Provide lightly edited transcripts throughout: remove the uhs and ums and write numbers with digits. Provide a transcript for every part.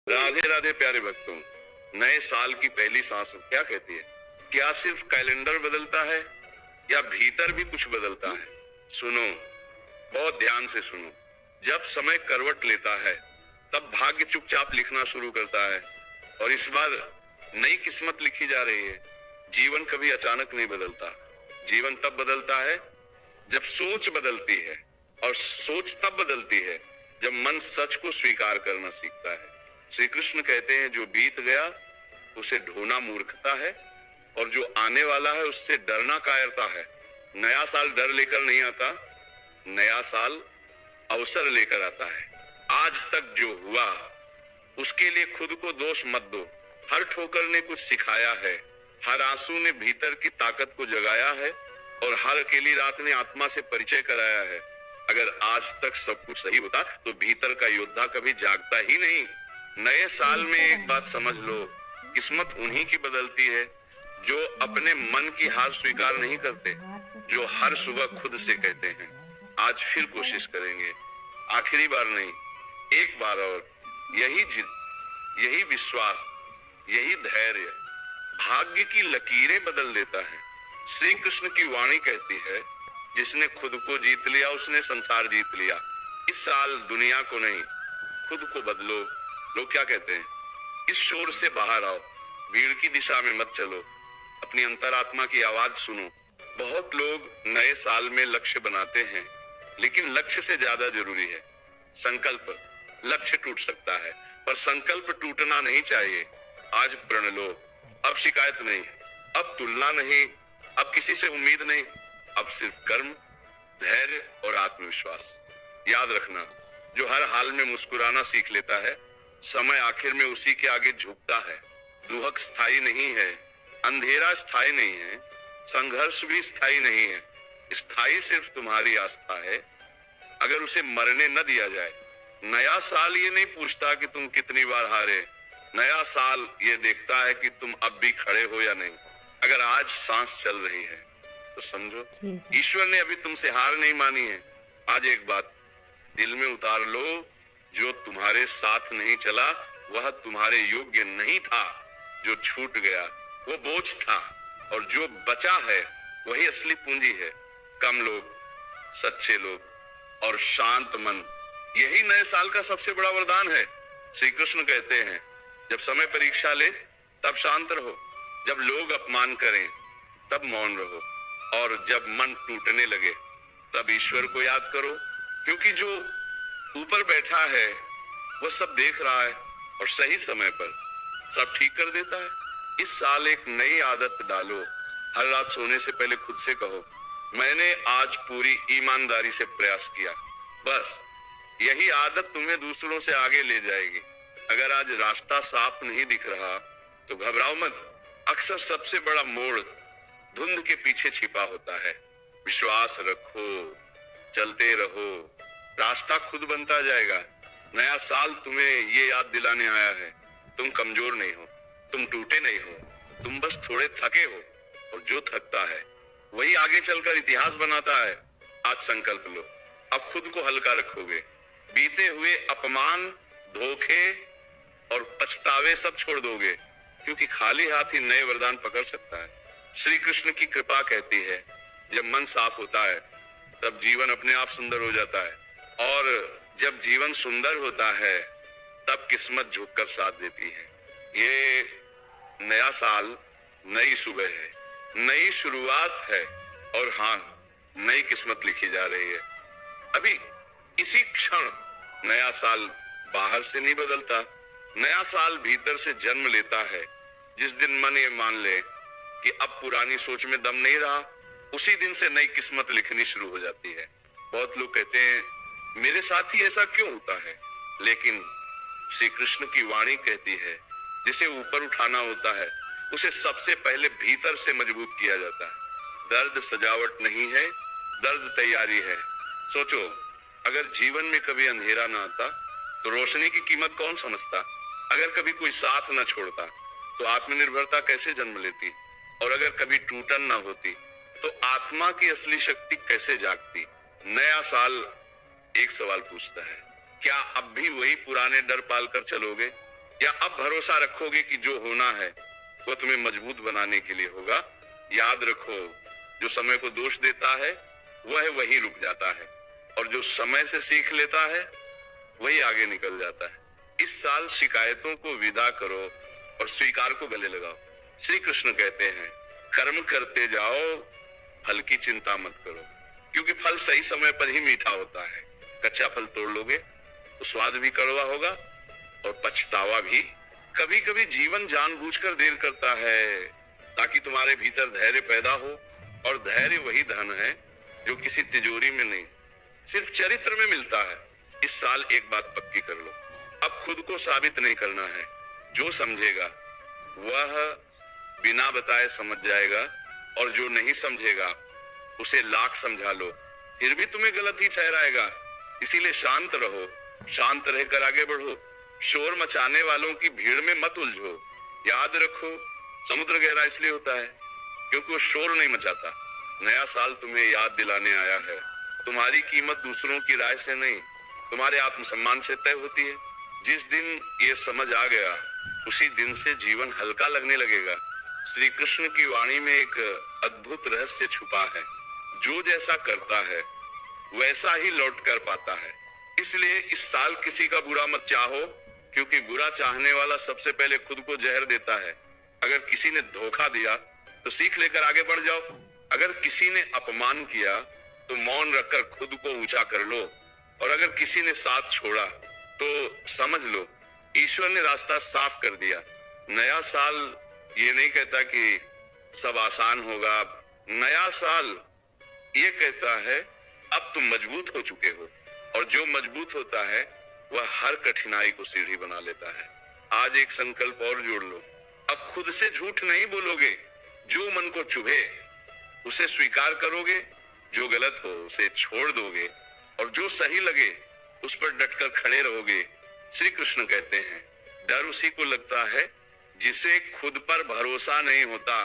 राधे राधे प्यारे भक्तों, नए साल की पहली सांस क्या कहती है? क्या सिर्फ कैलेंडर बदलता है या भीतर भी कुछ बदलता है? सुनो, बहुत ध्यान से सुनो। जब समय करवट लेता है तब भाग्य चुपचाप लिखना शुरू करता है। और इस बार नई किस्मत लिखी जा रही है। जीवन कभी अचानक नहीं बदलता। जीवन तब बदलता है जब सोच बदलती है, और सोच तब बदलती है जब मन सच को स्वीकार करना सीखता है। श्री कृष्ण कहते हैं, जो बीत गया उसे ढोना मूर्खता है, और जो आने वाला है उससे डरना कायरता है। नया साल डर लेकर नहीं आता, नया साल अवसर लेकर आता है। आज तक जो हुआ उसके लिए खुद को दोष मत दो। हर ठोकर ने कुछ सिखाया है, हर आंसू ने भीतर की ताकत को जगाया है, और हर अकेली रात ने आत्मा से परिचय कराया है। अगर आज तक सब कुछ सही होता तो भीतर का योद्धा कभी जागता ही नहीं। नए साल में एक बात समझ लो, किस्मत उन्हीं की बदलती है जो अपने मन की हार स्वीकार नहीं करते, जो हर सुबह खुद से कहते हैं, आज फिर कोशिश करेंगे, आखिरी बार नहीं, एक बार और। यही जिद, यही विश्वास, यही धैर्य भाग्य की लकीरें बदल देता है। श्री कृष्ण की वाणी कहती है, जिसने खुद को जीत लिया उसने संसार जीत लिया। इस साल दुनिया को नहीं, खुद को बदलो। लोग क्या कहते हैं? इस शोर से बाहर आओ, भीड़ की दिशा में मत चलो, अपनी अंतरात्मा की आवाज सुनो। बहुत लोग नए साल में लक्ष्य बनाते हैं, लेकिन लक्ष्य से ज्यादा जरूरी है संकल्प। लक्ष्य टूट सकता है पर संकल्प टूटना नहीं चाहिए। आज प्रण लो, अब शिकायत नहीं, अब तुलना नहीं, अब किसी से उम्मीद नहीं, अब सिर्फ कर्म, धैर्य और आत्मविश्वास। याद रखना, जो हर हाल में मुस्कुराना सीख लेता है, समय आखिर में उसी के आगे झुकता है। दुहक स्थायी नहीं है, अंधेरा स्थायी नहीं है, संघर्ष भी स्थायी नहीं है। स्थायी सिर्फ तुम्हारी आस्था है, अगर उसे मरने न दिया जाए। नया साल ये नहीं पूछता कि तुम कितनी बार हारे, नया साल ये देखता है कि तुम अब भी खड़े हो या नहीं। अगर आज सांस चल रही है तो समझो ईश्वर ने अभी तुमसे हार नहीं मानी है। आज एक बात दिल में उतार लो, जो तुम्हारे साथ नहीं चला वह तुम्हारे योग्य नहीं था। जो छूट गया वो बोझ था, और जो बचा है वही असली पूंजी है। कम लोग, सच्चे लोग और शांत मन, यही नए साल का सबसे बड़ा वरदान है। श्री कृष्ण कहते हैं, जब समय परीक्षा ले तब शांत रहो, जब लोग अपमान करें तब मौन रहो, और जब मन टूटने लगे तब ईश्वर को याद करो, क्योंकि जो ऊपर बैठा है वो सब देख रहा है और सही समय पर सब ठीक कर देता है। इस साल एक नई आदत डालो। हर रात सोने से पहले खुद से कहो, मैंने आज पूरी ईमानदारी से प्रयास किया। बस यही आदत तुम्हें दूसरों से आगे ले जाएगी। अगर आज रास्ता साफ नहीं दिख रहा तो घबराओ मत। अक्सर सबसे बड़ा मोड़ धुंध के पीछे छिपा होता है। विश्वास रखो, चलते रहो, रास्ता खुद बनता जाएगा। नया साल तुम्हें ये याद दिलाने आया है, तुम कमजोर नहीं हो, तुम टूटे नहीं हो, तुम बस थोड़े थके हो, और जो थकता है वही आगे चलकर इतिहास बनाता है। आज संकल्प लो, अब खुद को हल्का रखोगे। बीते हुए अपमान, धोखे और पछतावे सब छोड़ दोगे, क्योंकि खाली हाथ ही नए वरदान पकड़ सकता है। श्री कृष्ण की कृपा कहती है, जब मन साफ होता है तब जीवन अपने आप सुंदर हो जाता है, और जब जीवन सुंदर होता है तब किस्मत झुककर साथ देती है। ये नया साल नई सुबह है, नई शुरुआत है, और हाँ, नई किस्मत लिखी जा रही है। अभी इसी क्षण नया साल बाहर से नहीं बदलता, नया साल भीतर से जन्म लेता है। जिस दिन मन ये मान ले कि अब पुरानी सोच में दम नहीं रहा, उसी दिन से नई किस्मत लिखनी शुरू हो जाती है। बहुत लोग कहते हैं, मेरे साथ ही ऐसा क्यों होता है? लेकिन श्री कृष्ण की वाणी कहती है, जिसे ऊपर उठाना होता है उसे सबसे पहले भीतर से मजबूत किया जाता है। दर्द सजावट नहीं है, दर्द तैयारी है। सोचो, अगर जीवन में कभी अंधेरा ना आता तो रोशनी की कीमत कौन समझता? अगर कभी कोई साथ न छोड़ता तो आत्मनिर्भरता कैसे जन्म लेती? और अगर कभी टूटन ना होती तो आत्मा की असली शक्ति कैसे जागती? नया साल एक सवाल पूछता है, क्या अब भी वही पुराने डर पालकर चलोगे, या अब भरोसा रखोगे कि जो होना है वो तुम्हें मजबूत बनाने के लिए होगा? याद रखो, जो समय को दोष देता है वह वही रुक जाता है, और जो समय से सीख लेता है वही आगे निकल जाता है। इस साल शिकायतों को विदा करो और स्वीकार को गले लगाओ। श्री कृष्ण कहते हैं, कर्म करते जाओ, फल की चिंता मत करो, क्योंकि फल सही समय पर ही मीठा होता है। कच्चा फल तोड़ लोगे तो स्वाद भी कड़वा होगा और पछतावा भी। कभी कभी जीवन जानबूझकर देर करता है ताकि तुम्हारे भीतर धैर्य पैदा हो, और धैर्य वही धन है जो किसी तिजोरी में नहीं, सिर्फ चरित्र में मिलता है। इस साल एक बात पक्की कर लो, अब खुद को साबित नहीं करना है। जो समझेगा वह बिना बताए समझ जाएगा, और जो नहीं समझेगा उसे लाख समझा लो फिर भी तुम्हें गलत ही ठहराएगा। इसीलिए शांत रहो, शांत रहकर आगे बढ़ो। शोर मचाने वालों की भीड़ में मत उलझो। याद रखो, समुद्र गहरा इसलिए होता है क्योंकि वो शोर नहीं मचाता। नया साल तुम्हें याद दिलाने आया है, तुम्हारी कीमत दूसरों की राय से नहीं, तुम्हारे आत्मसम्मान से तय होती है। जिस दिन ये समझ आ गया उसी दिन से जीवन हल्का लगने लगेगा। श्री कृष्ण की वाणी में एक अद्भुत रहस्य छुपा है, जो जैसा करता है वैसा ही लौट कर पाता है। इसलिए इस साल किसी का बुरा मत चाहो, क्योंकि बुरा चाहने वाला सबसे पहले खुद को जहर देता है। अगर किसी ने धोखा दिया तो सीख लेकर आगे बढ़ जाओ। अगर किसी ने अपमान किया तो मौन रखकर खुद को ऊंचा कर लो, और अगर किसी ने साथ छोड़ा तो समझ लो ईश्वर ने रास्ता साफ कर दिया। नया साल ये नहीं कहता कि सब आसान होगा। नया साल ये कहता है अब तुम मजबूत हो चुके हो, और जो मजबूत होता है वह हर कठिनाई को सीढ़ी बना लेता है। आज एक संकल्प और जोड़ लो, अब खुद से झूठ नहीं बोलोगे। जो मन को चुभे उसे स्वीकार करोगे, जो गलत हो उसे छोड़ दोगे, और जो सही लगे उस पर डटकर खड़े रहोगे। श्री कृष्ण कहते हैं, डर उसी को लगता है जिसे खुद पर भरोसा नहीं होता,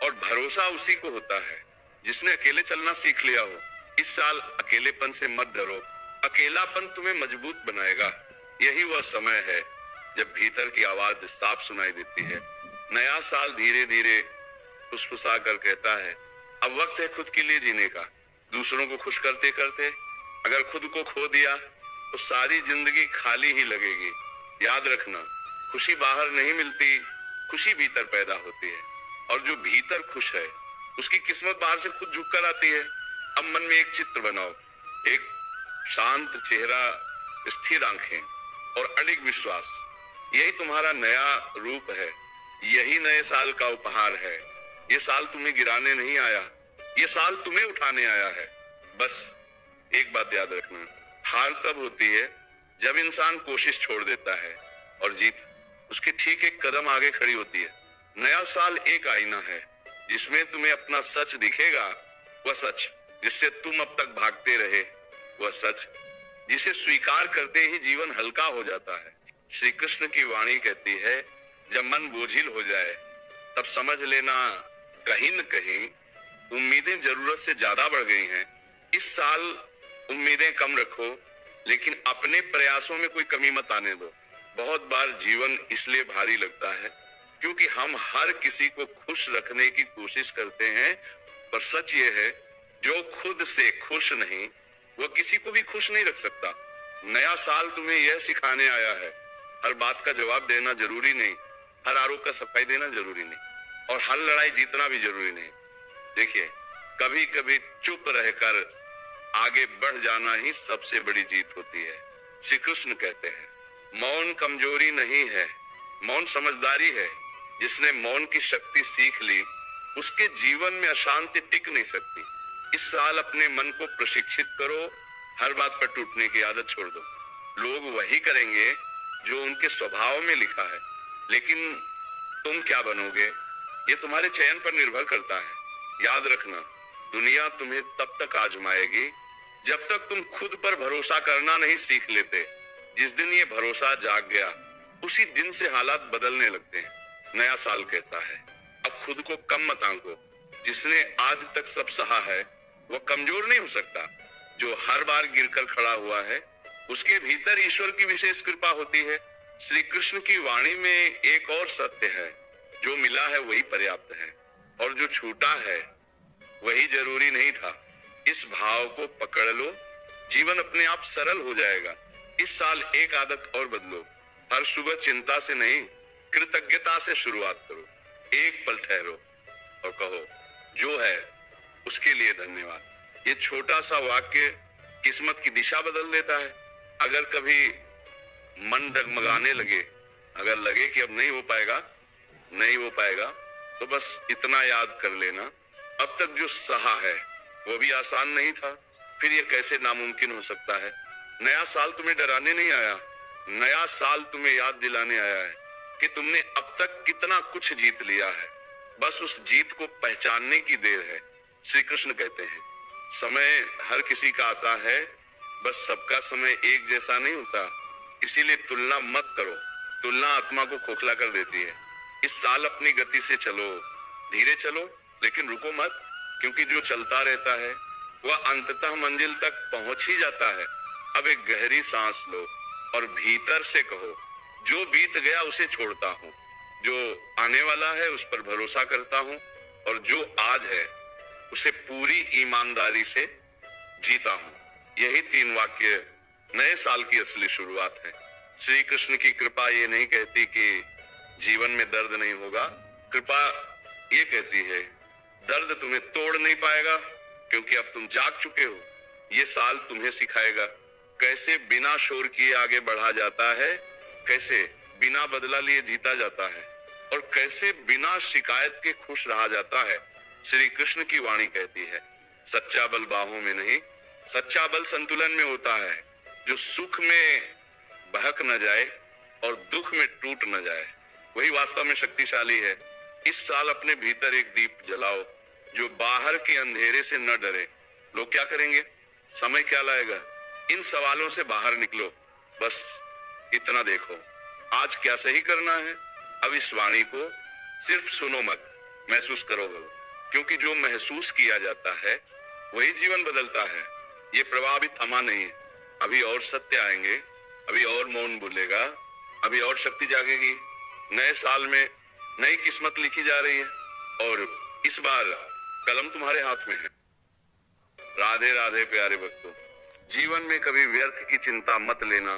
और भरोसा उसी को होता है जिसने अकेले चलना सीख लिया हो। इस साल अकेलेपन से मत डरो, अकेलापन तुम्हें मजबूत बनाएगा। यही वह समय है जब भीतर की आवाज साफ सुनाई देती है। नया साल धीरे धीरे फुसफुसा कर कहता है, अब वक्त है खुद के लिए जीने का। दूसरों को खुश करते करते अगर खुद को खो दिया तो सारी जिंदगी खाली ही लगेगी। याद रखना, खुशी बाहर नहीं मिलती, खुशी भीतर पैदा होती है, और जो भीतर खुश है उसकी किस्मत बाहर से खुद झुक कर आती है। अब मन में एक चित्र बनाओ, एक शांत चेहरा, स्थिर आंखें और अडिग विश्वास। यही तुम्हारा नया रूप है, यही नए साल का उपहार है। ये साल तुम्हें गिराने नहीं आया, ये साल तुम्हें उठाने आया है। बस एक बात याद रखना, हार तब होती है जब इंसान कोशिश छोड़ देता है, और जीत उसके ठीक एक कदम आगे खड़ी होती है। नया साल एक आईना है जिसमें तुम्हें अपना सच दिखेगा, वह सच जिससे तुम अब तक भागते रहे, वह सच जिसे स्वीकार करते ही जीवन हल्का हो जाता है। श्री कृष्ण की वाणी कहती है, जब मन बोझिल हो जाए तब समझ लेना कहीं न कहीं उम्मीदें जरूरत से ज्यादा बढ़ गई हैं। इस साल उम्मीदें कम रखो, लेकिन अपने प्रयासों में कोई कमी मत आने दो। बहुत बार जीवन इसलिए भारी लगता है क्योंकि हम हर किसी को खुश रखने की कोशिश करते हैं, पर सच ये है, जो खुद से खुश नहीं वो किसी को भी खुश नहीं रख सकता। नया साल तुम्हें यह सिखाने आया है, हर बात का जवाब देना जरूरी नहीं, हर आरोप का सफाई देना जरूरी नहीं, और हर लड़ाई जीतना भी जरूरी नहीं। देखिए, कभी कभी चुप रहकर आगे बढ़ जाना ही सबसे बड़ी जीत होती है। श्री कृष्ण कहते हैं, मौन कमजोरी नहीं है, मौन समझदारी है। जिसने मौन की शक्ति सीख ली उसके जीवन में अशांति टिक नहीं सकती। इस साल अपने मन को प्रशिक्षित करो, हर बात पर टूटने की आदत छोड़ दो। लोग वही करेंगे जो उनके स्वभाव में लिखा है, लेकिन तुम क्या बनोगे ये तुम्हारे चयन पर निर्भर करता है। याद रखना, दुनिया तुम्हें तब तक आजमाएगी जब तक तुम खुद पर भरोसा करना नहीं सीख लेते। जिस दिन ये भरोसा जाग गया उसी दिन से हालात बदलने लगते हैं। नया साल कहता है, अब खुद को कम मत आंको। जिसने आज तक सब सहा है वो कमजोर नहीं हो सकता। जो हर बार गिरकर खड़ा हुआ है उसके भीतर ईश्वर की विशेष कृपा होती है। श्री कृष्ण की वाणी में एक और सत्य है, जो मिला है वही पर्याप्त है, और जो छूटा है वही जरूरी नहीं था। इस भाव को पकड़ लो, जीवन अपने आप सरल हो जाएगा। इस साल एक आदत और बदलो, हर सुबह चिंता से नहीं, कृतज्ञता से शुरुआत करो। एक पल ठहरो और कहो, जो है उसके लिए धन्यवाद। ये छोटा सा वाक्य किस्मत की दिशा बदल देता है। अगर कभी मन डगमगाने लगे, अगर लगे कि अब नहीं हो पाएगा, नहीं हो पाएगा, तो बस इतना याद कर लेना, अब तक जो सहा है वो भी आसान नहीं था, फिर ये कैसे नामुमकिन हो सकता है। नया साल तुम्हें डराने नहीं आया, नया साल तुम्हें याद दिलाने आया है कि तुमने अब तक कितना कुछ जीत लिया है। बस उस जीत को पहचानने की देर है। श्री कृष्ण कहते हैं, समय हर किसी का आता है, बस सबका समय एक जैसा नहीं होता, इसीलिए तुलना मत करो। तुलना आत्मा को खोखला कर देती है। इस साल अपनी गति से चलो, धीरे चलो, लेकिन रुको मत, क्योंकि जो चलता रहता है वह अंततः मंजिल तक पहुंच ही जाता है। अब एक गहरी सांस लो और भीतर से कहो, जो बीत गया उसे छोड़ता हूँ, जो आने वाला है उस पर भरोसा करता हूँ, और जो आज है उसे पूरी ईमानदारी से जीता हूँ। यही 3 वाक्य नए साल की असली शुरुआत है। श्री कृष्ण की कृपा ये नहीं कहती कि जीवन में दर्द नहीं होगा, कृपा ये कहती है दर्द तुम्हें तोड़ नहीं पाएगा, क्योंकि अब तुम जाग चुके हो। ये साल तुम्हें सिखाएगा कैसे बिना शोर किए आगे बढ़ा जाता है, कैसे बिना बदला लिए जीता जाता है, और कैसे बिना शिकायत के खुश रहा जाता है। श्री कृष्ण की वाणी कहती है, सच्चा बल बाहों में नहीं, सच्चा बल संतुलन में होता है, जो सुख में बहक न जाए और दुख में टूट न जाए, वही वास्तव में शक्तिशाली है। इस साल अपने भीतर एक दीप जलाओ, जो बाहर के अंधेरे से न डरे। लोग क्या करेंगे, समय क्या लाएगा, इन सवालों से बाहर निकलो। बस इतना देखो, आज क्या सही करना है। अब इस वाणी को सिर्फ सुनो मत, महसूस करो, क्योंकि जो महसूस किया जाता है वही जीवन बदलता है। ये प्रवाह अभी थमा नहीं है, अभी और सत्य आएंगे, अभी और मौन बोलेगा, अभी और शक्ति जागेगी। नए साल में नई किस्मत लिखी जा रही है, और इस बार कलम तुम्हारे हाथ में है। राधे राधे प्यारे भक्तों, जीवन में कभी व्यर्थ की चिंता मत लेना,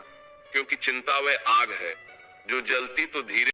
क्योंकि चिंता वह आग है जो जलती तो धीरे